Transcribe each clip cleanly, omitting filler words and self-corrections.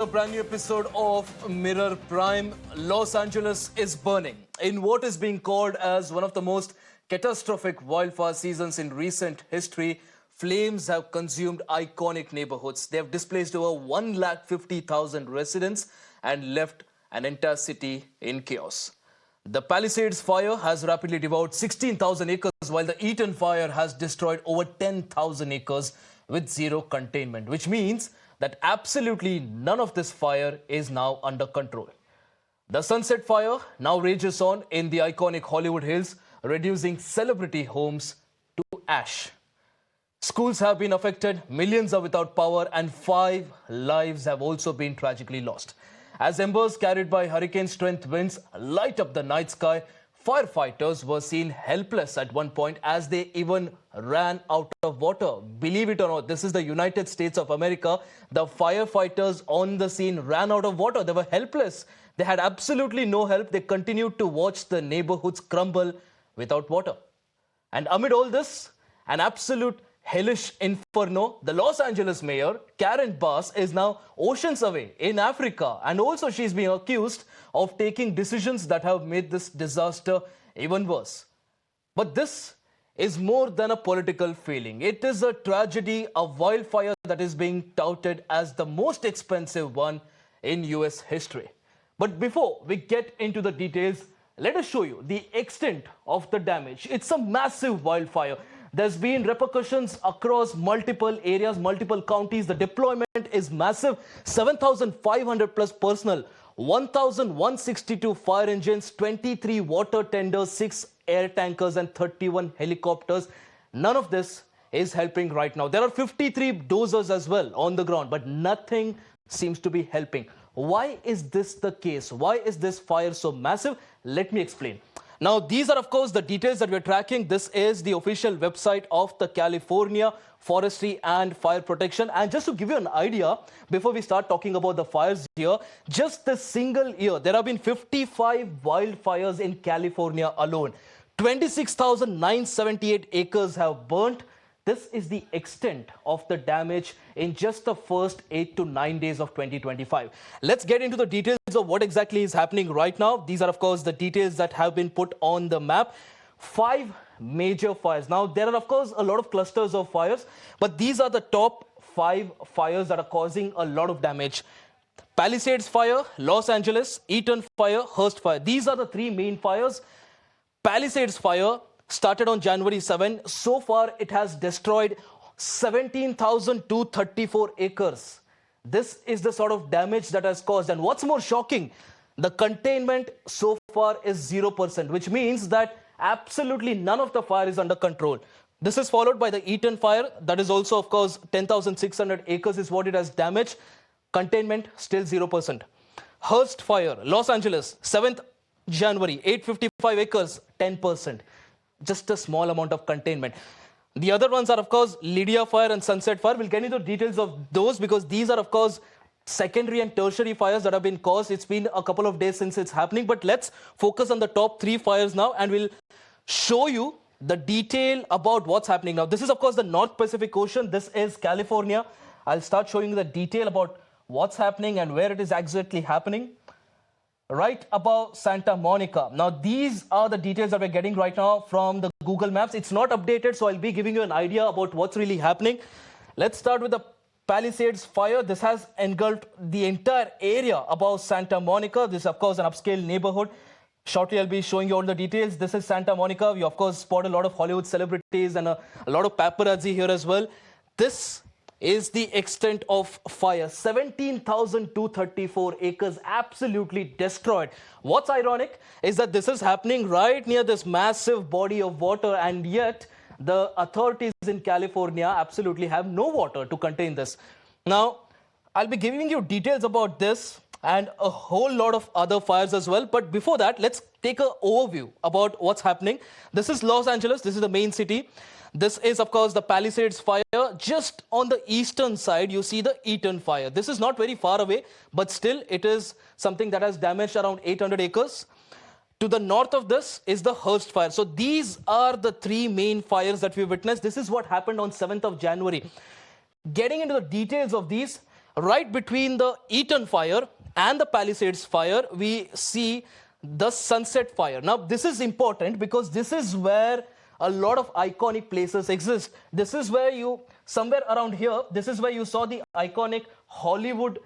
A brand new episode of Mirror Prime. Los Angeles is burning in what is being called as one of the most catastrophic wildfire seasons in recent history. Flames have consumed iconic neighborhoods. They have displaced over 150,000 residents and left an entire city in chaos. The Palisades fire has rapidly devoured 16,000 acres, while the Eaton fire has destroyed over 10,000 acres with zero containment, which means that absolutely none of this fire is now under control. The Sunset Fire now rages on in the iconic Hollywood Hills, reducing celebrity homes to ash. Schools have been affected, millions are without power, and 5 lives have also been tragically lost. As embers carried by hurricane-strength winds light up the night sky, firefighters were seen helpless at one point as they even ran out of water. Believe it or not, this is the United States of America. The firefighters on the scene ran out of water. They were helpless. They had absolutely no help. They continued to watch the neighborhoods crumble without water. And amid all this, an absolute hellish inferno, the Los Angeles mayor, Karen Bass, is now oceans away in Africa. And also she's being accused of taking decisions that have made this disaster even worse. But this is more than a political failing. It is a tragedy, a wildfire that is being touted as the most expensive one in US history. But before we get into the details, let us show you the extent of the damage. It's a massive wildfire. There's been repercussions across multiple areas, multiple counties. The deployment is massive. 7,500 plus personnel, 1,162 fire engines, 23 water tenders, 6 air tankers, and 31 helicopters. None of this is helping right now. There are 53 dozers as well on the ground, but nothing seems to be helping. Why is this the case? Why is this fire so massive? Let me explain. Now, these are, of course, the details that we're tracking. This is the official website of the California Forestry and Fire Protection. And just to give you an idea, before we start talking about the fires here, just this single year, there have been 55 wildfires in California alone. 26,978 acres have burnt. This is the extent of the damage in just the first 8 to 9 days of 2025. Let's get into the details of what exactly is happening right now. These are, of course, the details that have been put on the map. 5 major fires. Now, there are, of course, a lot of clusters of fires, but these are the top 5 fires that are causing a lot of damage. Palisades Fire, Los Angeles, Eaton Fire, Hearst Fire. These are the 3 main fires. Palisades Fire started on January 7. So far, it has destroyed 17,234 acres. This is the sort of damage that has caused. And what's more shocking, the containment so far is 0%, which means that absolutely none of the fire is under control. This is followed by the Eaton fire. That is also, of course, 10,600 acres is what it has damaged. Containment still 0%. Hearst fire, Los Angeles, 7th January, 855 acres, 10%. Just a small amount of containment. The other ones are, of course, Lydia Fire and Sunset Fire. We'll get into the details of those because these are, of course, secondary and tertiary fires that have been caused. It's been a couple of days since it's happening, but let's focus on the top 3 fires now and we'll show you the detail about what's happening now. This is, of course, the North Pacific Ocean. This is California. I'll start showing you the detail about what's happening and where it is exactly happening. Right above Santa Monica. Now, these are the details that we're getting right now from the Google Maps. It's not updated, so I'll be giving you an idea about what's really happening. Let's start with the Palisades fire. This has engulfed the entire area above Santa Monica. This is, of course, an upscale neighborhood. Shortly, I'll be showing you all the details. This is Santa Monica. We, of course, spot a lot of Hollywood celebrities and a lot of paparazzi here as well. This is the extent of fire. 17,234 acres absolutely destroyed. What's ironic is that this is happening right near this massive body of water, and yet the authorities in California absolutely have no water to contain this. Now, I'll be giving you details about this and a whole lot of other fires as well. But before that, let's take an overview about what's happening. This is Los Angeles. This is the main city. This is, of course, the Palisades fire. Just on the eastern side, you see the Eaton fire. This is not very far away, but still it is something that has damaged around 800 acres. To the north of this is the Hearst fire. So these are the 3 main fires that we witnessed. This is what happened on 7th of January. Getting into the details of these, right between the Eaton fire and the Palisades fire, we see the Sunset fire. Now, this is important because this is where a lot of iconic places exist. This is where somewhere around here, this is where you saw the iconic Hollywood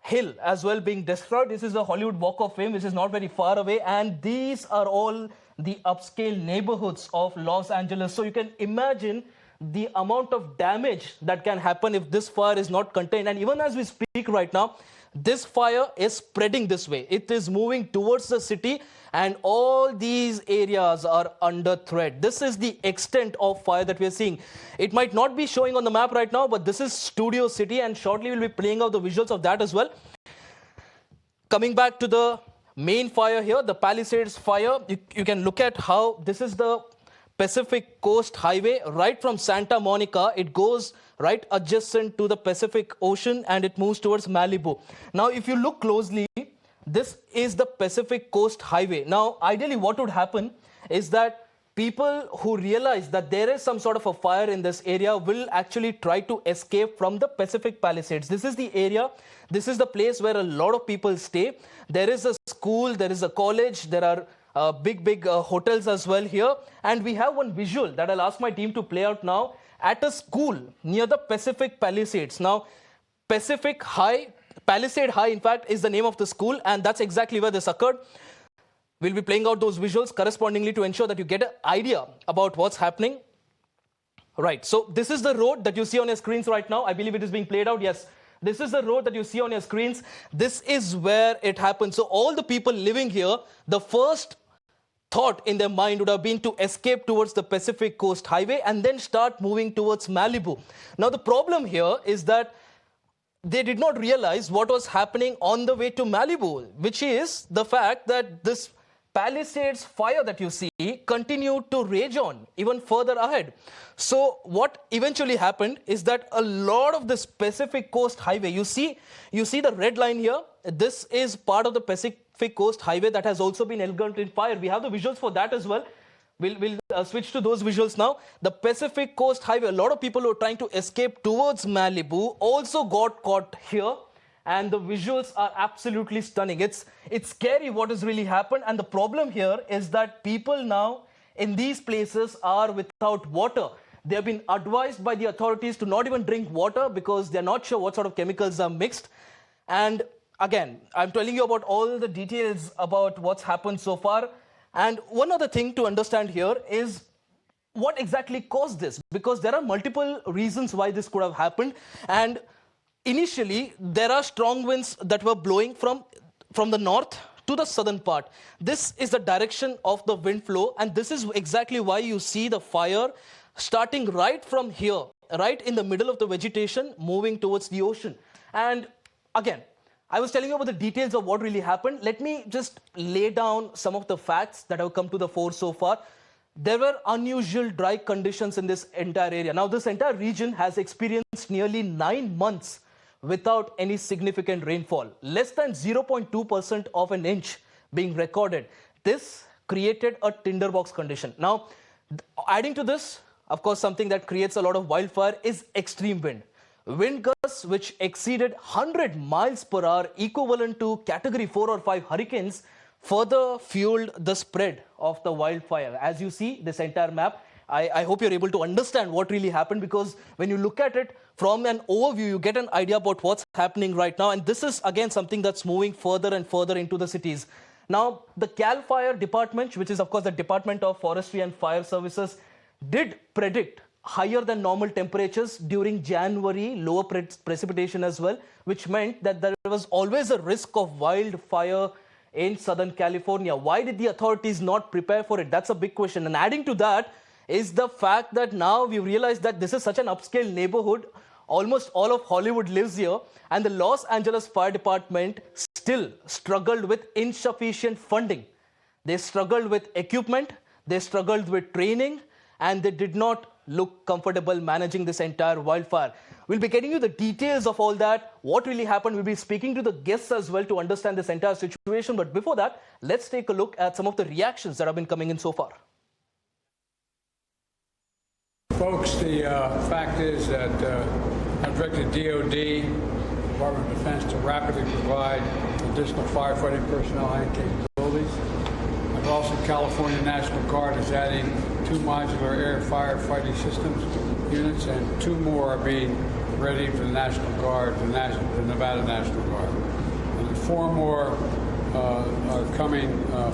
Hill as well being destroyed. This is the Hollywood Walk of Fame, which is not very far away. And these are all the upscale neighborhoods of Los Angeles. So you can imagine the amount of damage that can happen if this fire is not contained. And even as we speak right now, this fire is spreading this way. It is moving towards the city, and all these areas are under threat. This is the extent of fire that we are seeing. It might not be showing on the map right now, but this is Studio City, and shortly we'll be playing out the visuals of that as well. Coming back to the main fire here, the Palisades fire, you can look at how this is the Pacific Coast Highway right from Santa Monica. It goes right adjacent to the Pacific Ocean and it moves towards Malibu. Now, if you look closely, this is the Pacific Coast Highway. Now, ideally, what would happen is that people who realize that there is some sort of a fire in this area will actually try to escape from the Pacific Palisades. This is the area, this is the place where a lot of people stay. There is a school, there is a college, there are big hotels as well here. And we have one visual that I'll ask my team to play out now at a school near the Pacific Palisades. Now, Palisade High, in fact, is the name of the school, and that's exactly where this occurred. We'll be playing out those visuals correspondingly to ensure that you get an idea about what's happening. Right, so this is the road that you see on your screens right now. I believe it is being played out. Yes, this is the road that you see on your screens. This is where it happened. So all the people living here, the first thought in their mind would have been to escape towards the Pacific Coast Highway and then start moving towards Malibu. Now, the problem here is that they did not realize what was happening on the way to Malibu, which is the fact that this Palisades fire that you see continued to rage on even further ahead. So what eventually happened is that a lot of this Pacific Coast Highway, you see the red line here, this is part of the Pacific Coast Highway that has also been engulfed in fire. We have the visuals for that as well. We'll switch to those visuals now. The Pacific Coast Highway, a lot of people who were trying to escape towards Malibu also got caught here. And the visuals are absolutely stunning. It's scary what has really happened. And the problem here is that people now in these places are without water. They have been advised by the authorities to not even drink water because they're not sure what sort of chemicals are mixed. And again, I'm telling you about all the details about what's happened so far. And one other thing to understand here is what exactly caused this, because there are multiple reasons why this could have happened. And initially, there are strong winds that were blowing from the north to the southern part. This is the direction of the wind flow, and this is exactly why you see the fire starting right from here, right in the middle of the vegetation, moving towards the ocean. And again, I was telling you about the details of what really happened. Let me just lay down some of the facts that have come to the fore so far. There were unusual dry conditions in this entire area. Now, this entire region has experienced nearly 9 months without any significant rainfall, less than 0.2% of an inch being recorded. This created a tinderbox condition. Now, adding to this, of course, something that creates a lot of wildfire is extreme wind. Wind gusts which exceeded 100 miles per hour, equivalent to category 4 or 5 hurricanes, further fueled the spread of the wildfire. As you see this entire map, I hope you're able to understand what really happened, because when you look at it from an overview, you get an idea about what's happening right now. And this is, again, something that's moving further and further into the cities. Now, the CAL FIRE department, which is, of course, the Department of Forestry and Fire Services, did predict higher than normal temperatures during January, lower precipitation as well, which meant that there was always a risk of wildfire in Southern California. Why did the authorities not prepare for it? That's a big question. And adding to that is the fact that now we realize that this is such an upscale neighborhood. Almost all of Hollywood lives here, and the Los Angeles Fire Department still struggled with insufficient funding. They struggled with equipment, they struggled with training, and they did not look comfortable managing this entire wildfire. We'll be getting you the details of all that, what really happened. We'll be speaking to the guests as well to understand this entire situation. But before that, let's take a look at some of the reactions that have been coming in so far. Folks, the fact is that I've directed DOD Department of Defense to rapidly provide additional firefighting personnel and capabilities. And also, California National Guard is adding 2 modular air firefighting systems units, and 2 more are being ready for the National Guard, the Nevada National Guard. And 4 more are coming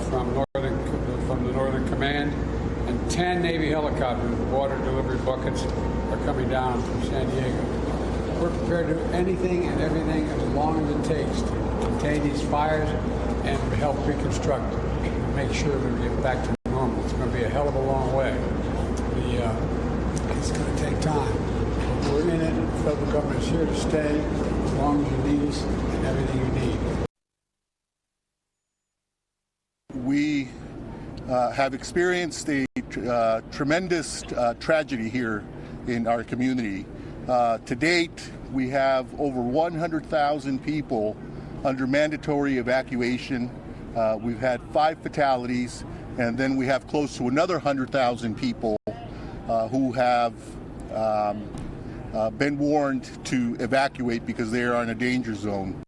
from the Northern Command, and 10 Navy helicopters with water delivery buckets are coming down from San Diego. We're prepared to do anything and everything as long as it takes to contain these fires and help reconstruct and make sure that we get back to normal. It's going to be a hell of a long way. It's going to take time. But we're in it. The federal government is here to stay as long as you need us and everything you need. We have experienced a tremendous tragedy here in our community. To date, we have over 100,000 people under mandatory evacuation. We've had 5 fatalities, and then we have close to another 100,000 people who have been warned to evacuate because they are in a danger zone.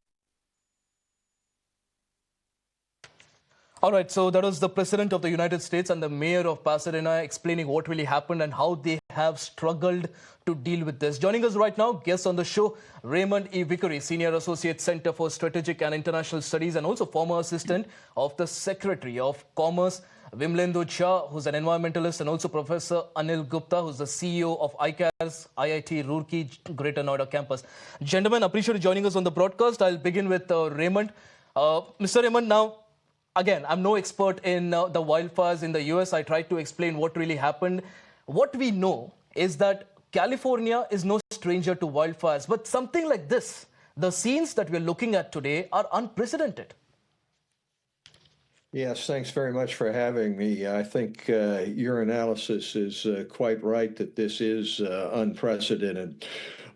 All right, so that was the President of the United States and the Mayor of Pasadena explaining what really happened and how they have struggled to deal with this. Joining us right now, guest on the show, Raymond Vickery, Senior Associate Center for Strategic and International Studies and also former Assistant of the Secretary of Commerce, Vimlendra Jha, who's an environmentalist, and also Professor Anil Gupta, who's the CEO of ICAR's IIT Roorkee Greater Noida campus. Gentlemen, appreciate you joining us on the broadcast. I'll begin with Raymond. Mr. Raymond, now, again, I'm no expert in the wildfires in the US. I tried to explain what really happened. What we know is that California is no stranger to wildfires, but something like this, the scenes that we're looking at today are unprecedented. Yes, thanks very much for having me. I think your analysis is quite right that this is unprecedented.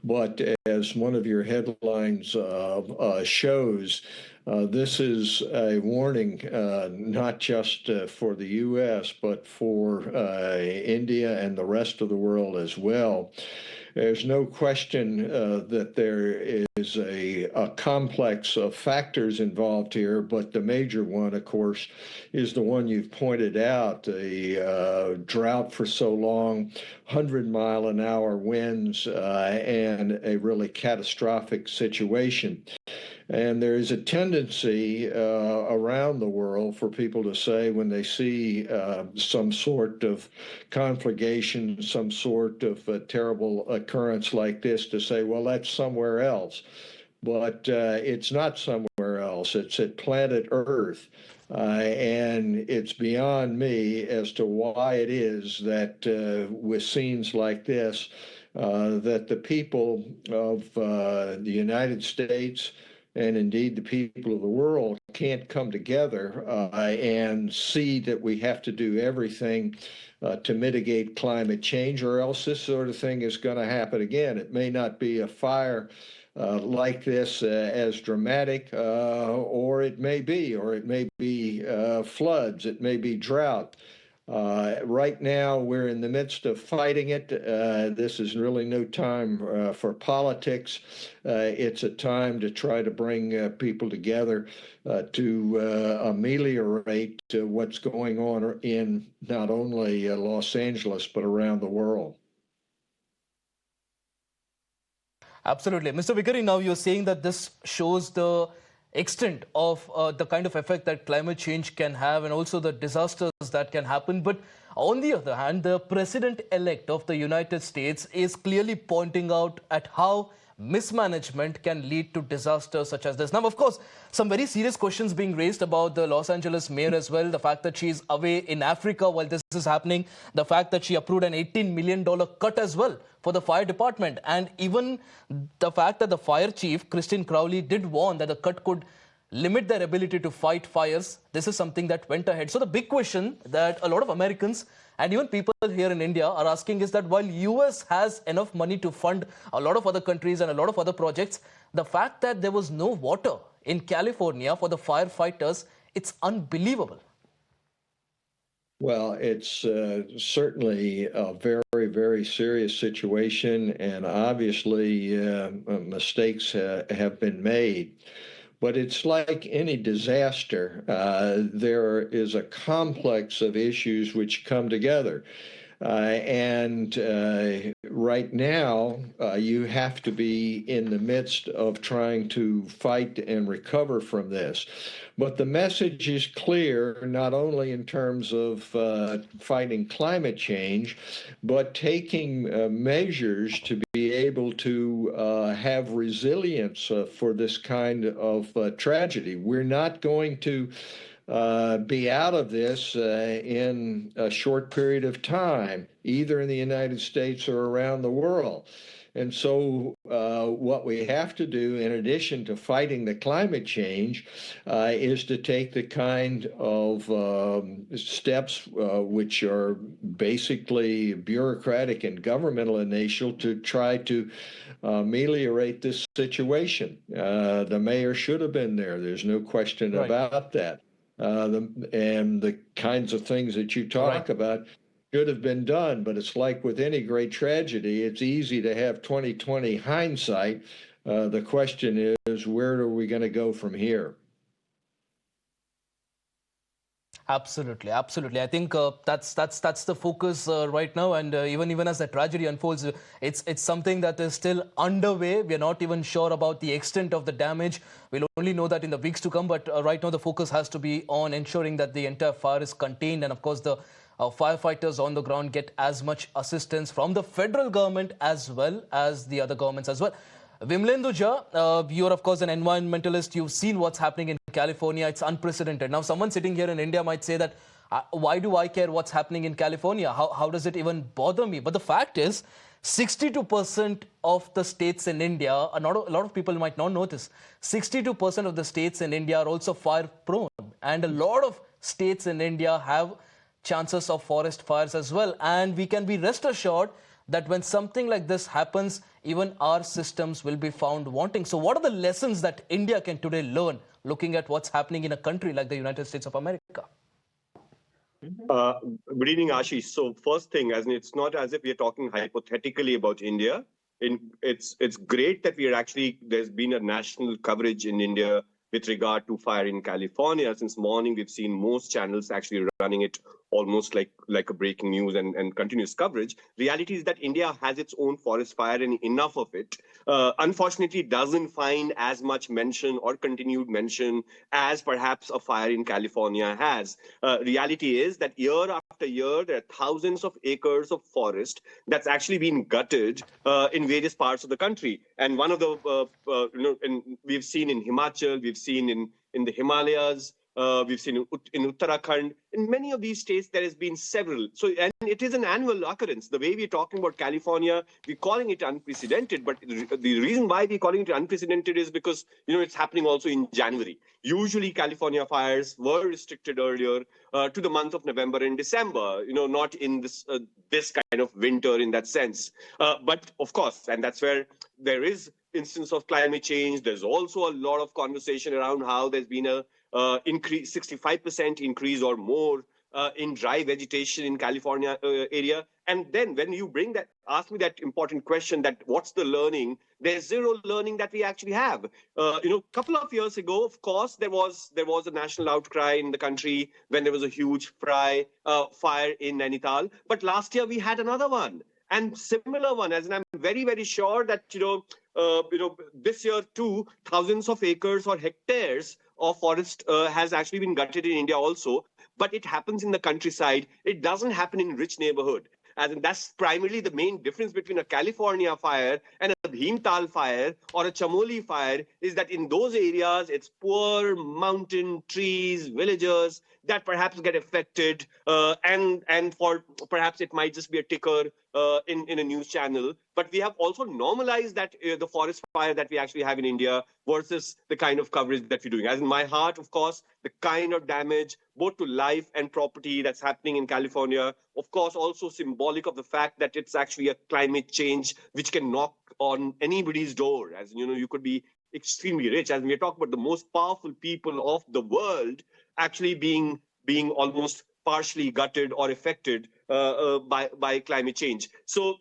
But as one of your headlines shows, this is a warning not just for the U.S., but for India and the rest of the world as well. There's no question that there is a complex of factors involved here, but the major one, of course, is the one you've pointed out, the drought for so long, 100-mile-an-hour winds, and a really catastrophic situation. And there is a tendency around the world for people to say when they see some sort of conflagration, some sort of terrible occurrence like this, to say, well, that's somewhere else. But it's not somewhere else. It's at planet Earth. And it's beyond me as to why it is that with scenes like this, that the people of the United States and indeed the people of the world can't come together and see that we have to do everything to mitigate climate change, or else this sort of thing is going to happen again. It may not be a fire like this as dramatic, or it may be floods, it may be drought. Right now, we're in the midst of fighting it. This is really no time for politics. It's a time to try to bring people together to ameliorate what's going on in not only Los Angeles, but around the world. Absolutely. Mr. Vickery, now you're saying that this shows the extent of the kind of effect that climate change can have and also the disasters that can happen. But on the other hand, the president-elect of the United States is clearly pointing out at how mismanagement can lead to disasters such as this. Now, of course, some very serious questions being raised about the Los Angeles mayor as well. The fact that she's away in Africa while this is happening. The fact that she approved an $18 million cut as well for the fire department. And even the fact that the fire chief, Christine Crowley, did warn that the cut could limit their ability to fight fires. This is something that went ahead. So the big question that a lot of Americans and even people here in India are asking is that while US has enough money to fund a lot of other countries and a lot of other projects, the fact that there was no water in California for the firefighters, it's unbelievable. Well, it's certainly a very very, very serious situation, and obviously mistakes have been made. But it's like any disaster. There is a complex of issues which come together. And right now, you have to be in the midst of trying to fight and recover from this. But the message is clear, not only in terms of fighting climate change, but taking measures to be able to have resilience for this kind of tragedy. We're not going to be out of this in a short period of time, either in the United States or around the world. And so what we have to do, in addition to fighting the climate change, is to take the kind of steps which are basically bureaucratic and governmental in nature to try to ameliorate this situation. The mayor should have been there. There's no question about that. And the kinds of things that you talk about should have been done, but it's like with any great tragedy, it's easy to have 20/20 hindsight. The question is, where are we going to go from here? Absolutely, absolutely. I think that's the focus right now, and even as the tragedy unfolds, it's something that is still underway. We are not even sure about the extent of the damage. We'll only know that in the weeks to come. But right now, the focus has to be on ensuring that the entire fire is contained, and of course, the firefighters on the ground get as much assistance from the federal government as well as the other governments as well. Vimlendu Jha, you're of course an environmentalist. You've seen what's happening in California. It's unprecedented. Now, someone sitting here in India might say that, why do I care what's happening in California? How does it even bother me? But the fact is, 62% of the states in India, a lot of people might not know this, 62% of the states in India are also fire prone. And a lot of states in India have chances of forest fires as well. And we can be rest assured that when something like this happens, even our systems will be found wanting. So what are the lessons that India can today learn looking at what's happening in a country like the United States of America? Good evening, Ashish. So first thing, as in, it's not as if we are talking hypothetically about India. It's great that we are actually, there's been a national coverage in India with regard to fire in California. Since morning, we've seen most channels actually running it almost like a breaking news and continuous coverage. Reality is that India has its own forest fire and enough of it. Unfortunately, doesn't find as much mention or continued mention as perhaps a fire in California has. Reality is that year after year, there are thousands of acres of forest that's actually been gutted in various parts of the country. And one of the, and we've seen in Himachal, we've seen in the Himalayas, we've seen in Uttarakhand. In many of these states, there has been several. So, and it is an annual occurrence. The way we're talking about California, we're calling it unprecedented. But the reason why we're calling it unprecedented is because, it's happening also in January. Usually, California fires were restricted earlier to the month of November and December, not in this kind of winter in that sense. But of course, and that's where there is instance of climate change. There's also a lot of conversation around how there's been a 65% increase or more in dry vegetation in California area. And then when you ask me that important question, that what's the learning? There's zero learning that we actually have. Couple of years ago, of course, there was a national outcry in the country when there was a huge fire in Nainital. But last year we had another one. And similar one, as in I'm very, very sure that, this year too, thousands of acres or hectares of forest has actually been gutted in India also. But it happens in the countryside. It doesn't happen in rich neighborhood. And that's primarily the main difference between a California fire and a Bhimtal fire or a Chamoli fire is that in those areas, it's poor mountain trees, villagers that perhaps get affected. And for perhaps it might just be a ticker in a news channel. But we have also normalized that the forest fire that we actually have in India versus the kind of coverage that we're doing. As in my heart, of course, the kind of damage both to life and property that's happening in California, of course, also symbolic of the fact that it's actually a climate change which can knock on anybody's door. As you could be extremely rich. As we're talking about the most powerful people of the world actually being almost partially gutted or affected by climate change. So,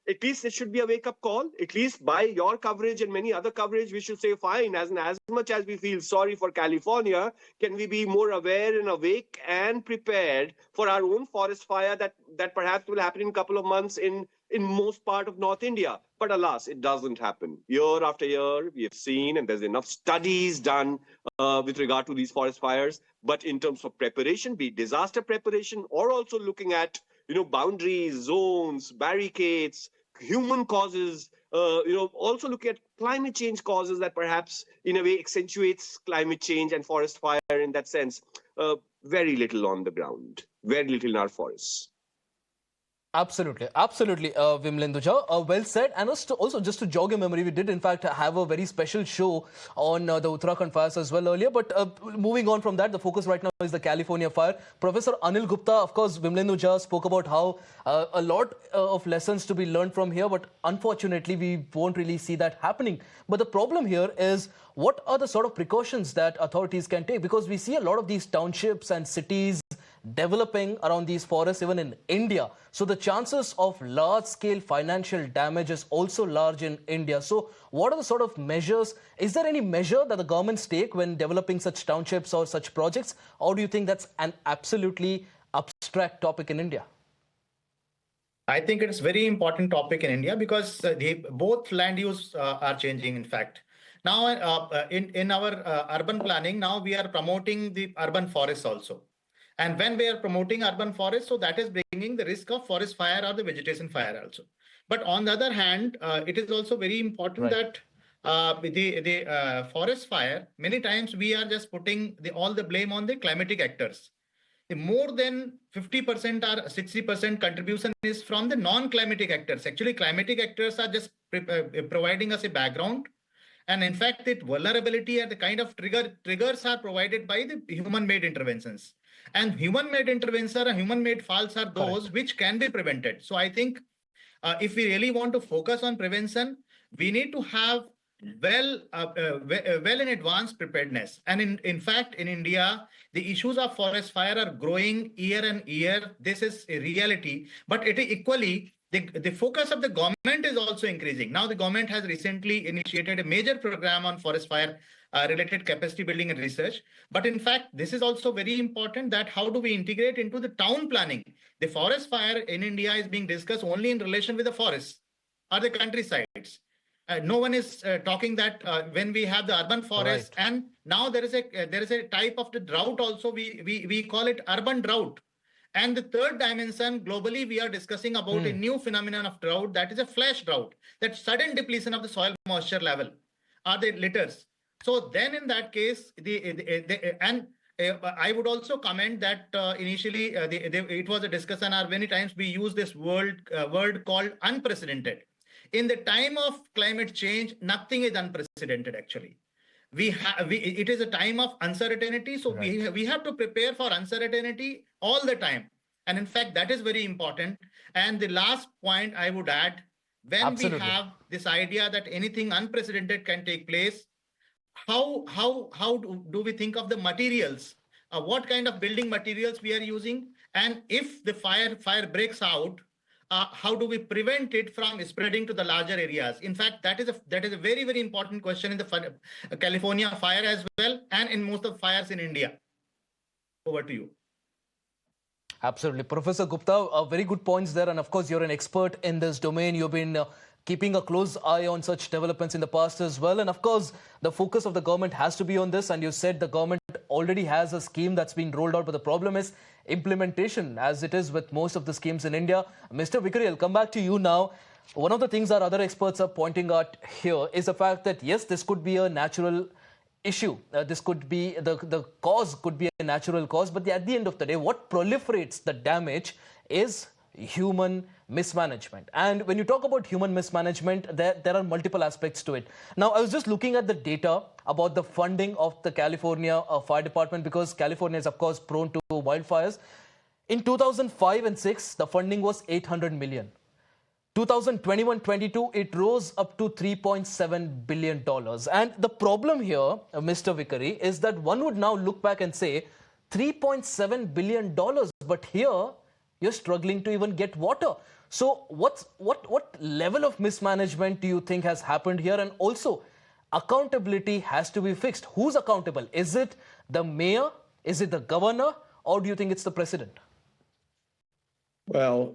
at least it should be a wake-up call. At least by your coverage and many other coverage, we should say, fine, as much as we feel sorry for California, can we be more aware and awake and prepared for our own forest fire that perhaps will happen in a couple of months in most part of North India? But alas, it doesn't happen. Year after year, we have seen, and there's enough studies done with regard to these forest fires. But in terms of preparation, be it disaster preparation or also looking at boundaries, zones, barricades, human causes, also look at climate change causes that perhaps in a way accentuates climate change and forest fire in that sense. Very little on the ground, very little in our forests. Absolutely, absolutely, Vimlenduja. Well said. And also, just to jog your memory, we did in fact have a very special show on the Uttarakhand fires as well earlier. But moving on from that, the focus right now is the California fire. Professor Anil Gupta, of course, Vimlenduja spoke about how a lot of lessons to be learned from here. But unfortunately, we won't really see that happening. But the problem here is, what are the sort of precautions that authorities can take? Because we see a lot of these townships and cities developing around these forests, even in India. So the chances of large-scale financial damage is also large in India. So what are the sort of measures? Is there any measure that the governments take when developing such townships or such projects? Or do you think that's an absolutely abstract topic in India? I think it's a very important topic in India because both land use are changing, in fact. Now, in our urban planning, now we are promoting the urban forests also. And when we are promoting urban forests, so that is bringing the risk of forest fire or the vegetation fire also. But on the other hand, it is also very important that the forest fire, many times we are just putting all the blame on the climatic actors. More than 50% or 60% contribution is from the non-climatic actors. Actually, climatic actors are just providing us a background. And in fact, the vulnerability and the kind of triggers are provided by the human-made interventions. And human-made interventions or human-made faults are those which can be prevented. So I think if we really want to focus on prevention, we need to have well in advance preparedness. And in fact, in India, the issues of forest fire are growing year and year. This is a reality. But it equally, the focus of the government is also increasing. Now, the government has recently initiated a major program on forest fire related capacity building and research. But in fact, this is also very important that how do we integrate into the town planning? The forest fire in India is being discussed only in relation with the forests or the countrysides. No one is talking that when we have the urban forest, and now there is a type of the drought also. We call it urban drought. And the third dimension, globally, we are discussing about a new phenomenon of drought, that is a flash drought, that sudden depletion of the soil moisture level or the litters. So then in that case, I would also comment that initially it was a discussion, or many times we use this word called unprecedented. In the time of climate change, nothing is unprecedented actually. It is a time of uncertainty, so we have to prepare for uncertainty all the time. And in fact, that is very important. And the last point I would add, when we have this idea that anything unprecedented can take place, how do we think of the materials? What kind of building materials we are using? And if the fire breaks out, how do we prevent it from spreading to the larger areas? In fact, that is a very, very important question in the California fire as well, and in most of the fires in India. Over to you. Absolutely. Professor Gupta, very good points there. And of course, you're an expert in this domain. You've been keeping a close eye on such developments in the past as well. And of course, the focus of the government has to be on this. And you said the government already has a scheme that's been rolled out. But the problem is implementation, as it is with most of the schemes in India. Mr. Vickery, I'll come back to you now. One of the things that other experts are pointing out here is the fact that, yes, this could be a natural issue. This could be, the cause could be a natural cause. But at the end of the day, what proliferates the damage is human mismanagement. And when you talk about human mismanagement, there are multiple aspects to it. Now, I was just looking at the data about the funding of the California Fire Department, because California is, of course, prone to wildfires. In 2005 and 6, the funding was $800 million. 2021-22, it rose up to $3.7 billion. And the problem here, Mr. Vickery, is that one would now look back and say, $3.7 billion, but here you're struggling to even get water. So what level of mismanagement do you think has happened here? And also, accountability has to be fixed. Who's accountable? Is it the mayor? Is it the governor? Or do you think it's the president? Well,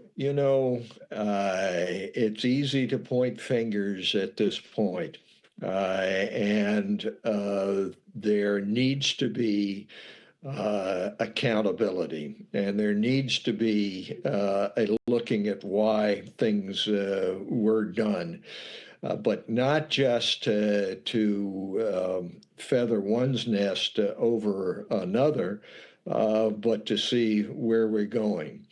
it's easy to point fingers at this point. And there needs to be accountability, and there needs to be a looking at why things were done. But not just to feather one's nest over another, but to see where we're going.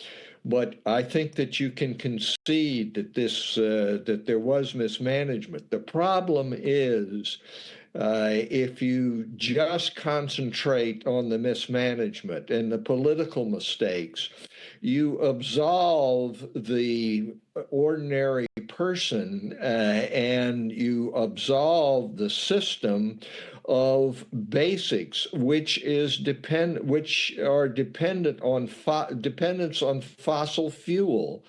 But I think that you can concede that that there was mismanagement. The problem is if you just concentrate on the mismanagement and the political mistakes, you absolve the ordinary person and you absolve the system of basics, which are dependence on fossil fuel.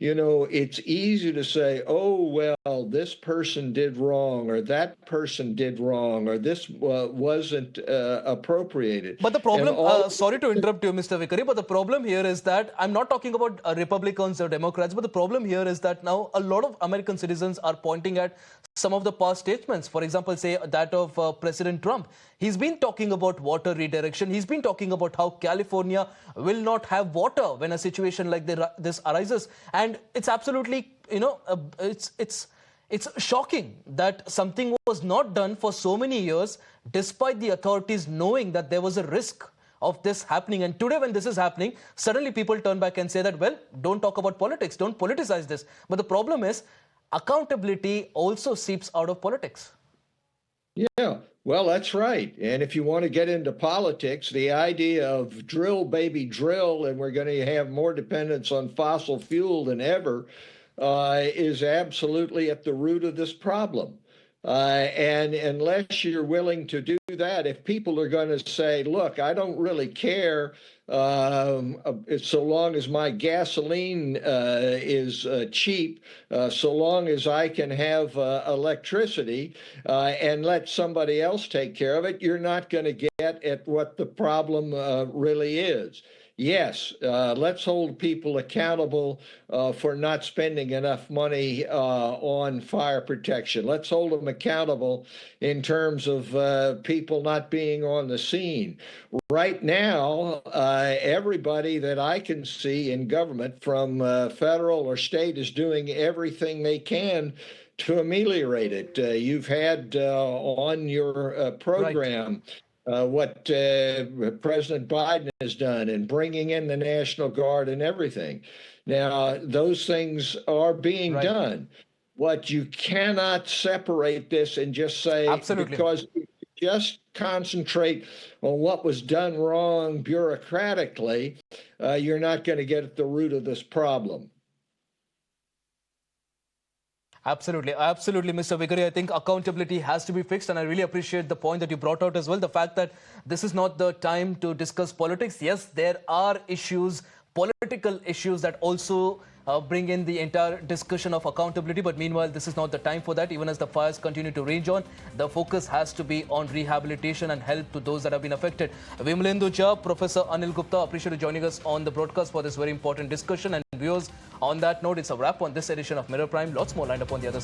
It's easy to say, oh, well, this person did wrong, or that person did wrong, or this wasn't appropriated. But the problem, sorry to interrupt you, Mr. Vickery, but the problem here is that I'm not talking about Republicans or Democrats, but the problem here is that now a lot of American citizens are pointing at some of the past statements. For example, say that of President Trump. He's been talking about water redirection. He's been talking about how California will not have water when a situation like this arises. And it's absolutely, it's shocking that something was not done for so many years, despite the authorities knowing that there was a risk of this happening. And today, when this is happening, suddenly people turn back and say that, well, don't talk about politics, don't politicize this. But the problem is, accountability also seeps out of politics. Yeah, well, that's right. And if you want to get into politics, the idea of drill, baby, drill, and we're going to have more dependence on fossil fuel than ever is absolutely at the root of this problem. And unless you're willing to do that, if people are going to say, look, I don't really care so long as my gasoline is cheap, so long as I can have electricity and let somebody else take care of it, you're not going to get at what the problem really is. Yes, let's hold people accountable for not spending enough money on fire protection. Let's hold them accountable in terms of people not being on the scene. Right now, everybody that I can see in government, from federal or state, is doing everything they can to ameliorate it. You've had on your program what President Biden has done in bringing in the National Guard and everything. Now, those things are being done. What you cannot separate this and just say, because if you just concentrate on what was done wrong bureaucratically, you're not going to get at the root of this problem. Absolutely. Absolutely, Mr. Vickery. I think accountability has to be fixed, and I really appreciate the point that you brought out as well. The fact that this is not the time to discuss politics. Yes, there are issues, political issues, that also bring in the entire discussion of accountability. But meanwhile, this is not the time for that. Even as the fires continue to rage on, the focus has to be on rehabilitation and help to those that have been affected. Vimalendu Jha, Professor Anil Gupta, appreciate you joining us on the broadcast for this very important discussion. And viewers, on that note, it's a wrap on this edition of Mirror Prime. Lots more lined up on the other side.